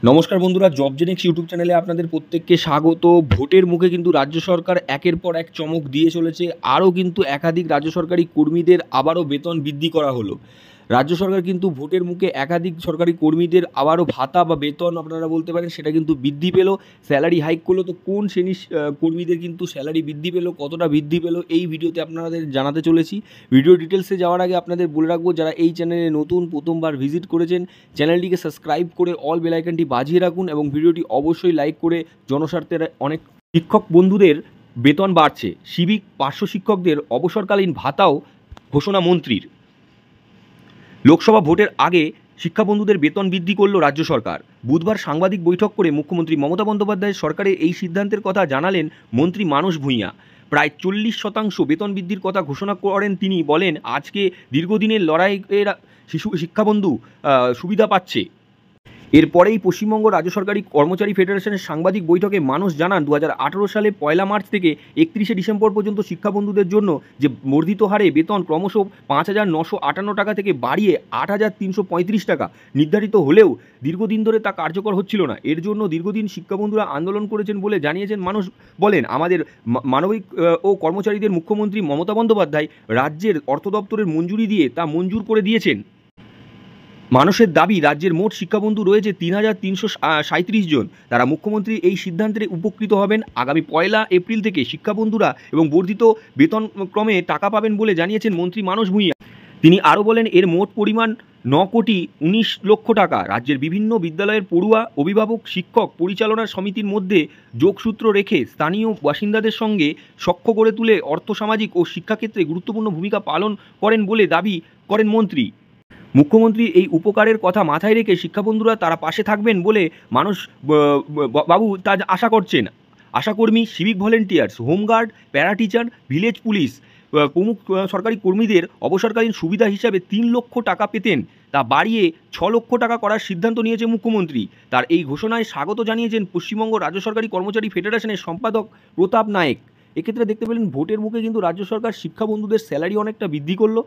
নমস্কার বন্ধুরা, job Xenix YouTube চ্যানেলে আপনাদের প্রত্যেককে স্বাগত। ভোটের মুখে কিন্তু রাজ্য সরকার একের পর এক চমক দিয়ে চলেছে। আরও কিন্তু একাধিক রাজ্য সরকারি কর্মীদের আবারও বেতন বৃদ্ধি করা হলো। রাজ্য সরকার কিন্তু ভোটের মুখে একাধিক সরকারি কর্মীদের আবারও ভাতা বা বেতন আপনারা বলতে পারেন সেটা কিন্তু বৃদ্ধি পেল, স্যালারি হাইক করলো। তো কোন শ্রেণীর কর্মীদের কিন্তু স্যালারি বৃদ্ধি পেলো, কতটা বৃদ্ধি পেলো, এই ভিডিওতে আপনাদের জানাতে চলেছি। ভিডিও ডিটেলসে যাওয়ার আগে আপনাদের বলে রাখবো, যারা এই চ্যানেলে নতুন প্রথমবার ভিজিট করেছেন, চ্যানেলটিকে সাবস্ক্রাইব করে অল বেল আইকনটি বাজিয়ে রাখুন এবং ভিডিওটি অবশ্যই লাইক করে জনস্বার্থের অনেক শিক্ষক বন্ধুদের বেতন বাড়ছে। সিভিক পার্শ্ব শিক্ষকদের অবসরকালীন ভাতাও ঘোষণা মন্ত্রীর। লোকসভা ভোটের আগে শিক্ষাবন্ধুদের বেতন বৃদ্ধি করল রাজ্য সরকার। বুধবার সাংবাদিক বৈঠক করে মুখ্যমন্ত্রী মমতা বন্দ্যোপাধ্যায় সরকারের এই সিদ্ধান্তের কথা জানালেন মন্ত্রী মানস ভূঁইয়া। প্রায় 40% বেতন বৃদ্ধির কথা ঘোষণা করেন তিনি। বলেন, আজকে দীর্ঘদিনের লড়াইয়ের শিক্ষাবন্ধু সুবিধা পাচ্ছে। এরপরেই পশ্চিমবঙ্গ রাজ্য সরকারি কর্মচারী ফেডারেশনের সাংবাদিক বৈঠকে মানুষ জানান, 2018 সালে 1 মার্চ থেকে 31 ডিসেম্বর পর্যন্ত শিক্ষাবন্ধুদের জন্য যে বর্ধিত হারে বেতন ক্রমশ 5,958 টাকা থেকে বাড়িয়ে 8,335 টাকা নির্ধারিত হলেও দীর্ঘদিন ধরে তা কার্যকর হচ্ছিল না। এর জন্য দীর্ঘদিন শিক্ষাবন্ধুরা আন্দোলন করেছেন বলে জানিয়েছেন মানুষ। বলেন, আমাদের মানবিক ও কর্মচারীদের মুখ্যমন্ত্রী মমতা বন্দ্যোপাধ্যায় রাজ্যের অর্থ দপ্তরের মঞ্জুরি দিয়ে তা মঞ্জুর করে দিয়েছেন। মানুষের দাবি, রাজ্যের মোট শিক্ষাবন্ধু রয়েছে 3,337 জন। তারা মুখ্যমন্ত্রীর এই সিদ্ধান্তে উপকৃত হবেন। আগামী 1 এপ্রিল থেকে শিক্ষাবন্ধুরা এবং বর্ধিত বেতন ক্রমে টাকা পাবেন বলে জানিয়েছেন মন্ত্রী মানস ভূঁইয়া। তিনি আরও বলেন, এর মোট পরিমাণ 9,19,00,000 টাকা। রাজ্যের বিভিন্ন বিদ্যালয়ের পড়ুয়া, অভিভাবক, শিক্ষক পরিচালনা সমিতির মধ্যে যোগসূত্র রেখে স্থানীয় বাসিন্দাদের সঙ্গে সখ্য করে তুলে অর্থসামাজিক ও শিক্ষাক্ষেত্রে গুরুত্বপূর্ণ ভূমিকা পালন করেন বলে দাবি করেন মন্ত্রী। মুখ্যমন্ত্রী এই উপকারের কথা মাথায় রেখে শিক্ষাবন্ধুরা তারা পাশে থাকবেন বলে মানুষ বাবু তা আশা করছেন। আশাকর্মী, civic volunteers, home guard, para teacher, village police প্রমুখ সরকারি কর্মীদের অবসরকালীন সুবিধা হিসাবে 3 লক্ষ টাকা পেতেন, তা বাড়িয়ে 6 লক্ষ টাকা করার সিদ্ধান্ত নিয়েছে মুখ্যমন্ত্রী। তার এই ঘোষণায় স্বাগত জানিয়েছেন পশ্চিমবঙ্গ রাজ্য সরকারি কর্মচারী ফেডারেশনের সম্পাদক প্রতাপ নায়েক। এক্ষেত্রে দেখতে পেলেন, ভোটের মুখে কিন্তু রাজ্য সরকার শিক্ষাবন্ধুদের স্যালারি অনেকটা বৃদ্ধি করলো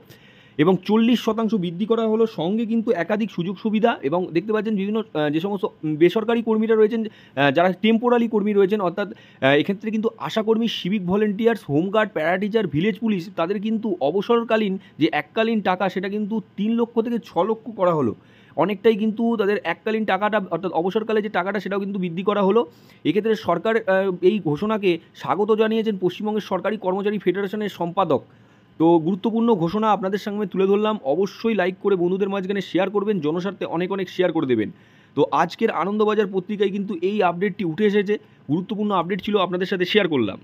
এবং 40% বৃদ্ধি করা হলো। সঙ্গে কিন্তু একাধিক সুযোগ সুবিধা এবং দেখতে পাচ্ছেন বিভিন্ন যে সমস্ত বেসরকারি কর্মীরা রয়েছেন, যারা টেম্পোরারি কর্মী রয়েছেন, অর্থাৎ এক্ষেত্রে কিন্তু আশাকর্মী, civic volunteers, home guard, para teacher, village police, তাদের কিন্তু অবসরকালীন যে এককালীন টাকা সেটা কিন্তু 3 লক্ষ থেকে 6 লক্ষ করা হলো। অনেকটাই কিন্তু তাদের এককালীন টাকাটা অর্থাৎ অবসরকালে যে টাকাটা সেটাও কিন্তু বৃদ্ধি করা হলো। এক্ষেত্রে সরকার এই ঘোষণাকে স্বাগত জানিয়েছেন পশ্চিমবঙ্গের সরকারি কর্মচারী ফেডারেশনের সম্পাদক। তো গুরুত্বপূর্ণ ঘোষণা আপনাদের সামনে তুলে ধরলাম। অবশ্যই লাইক করে বন্ধুদের মাঝখানে শেয়ার করবেন, জনস্বার্থে অনেক অনেক শেয়ার করে দেবেন। তো আজকের আনন্দবাজার পত্রিকায় কিন্তু এই আপডেটটি উঠে এসেছে, গুরুত্বপূর্ণ আপডেট ছিল, আপনাদের সাথে শেয়ার করলাম।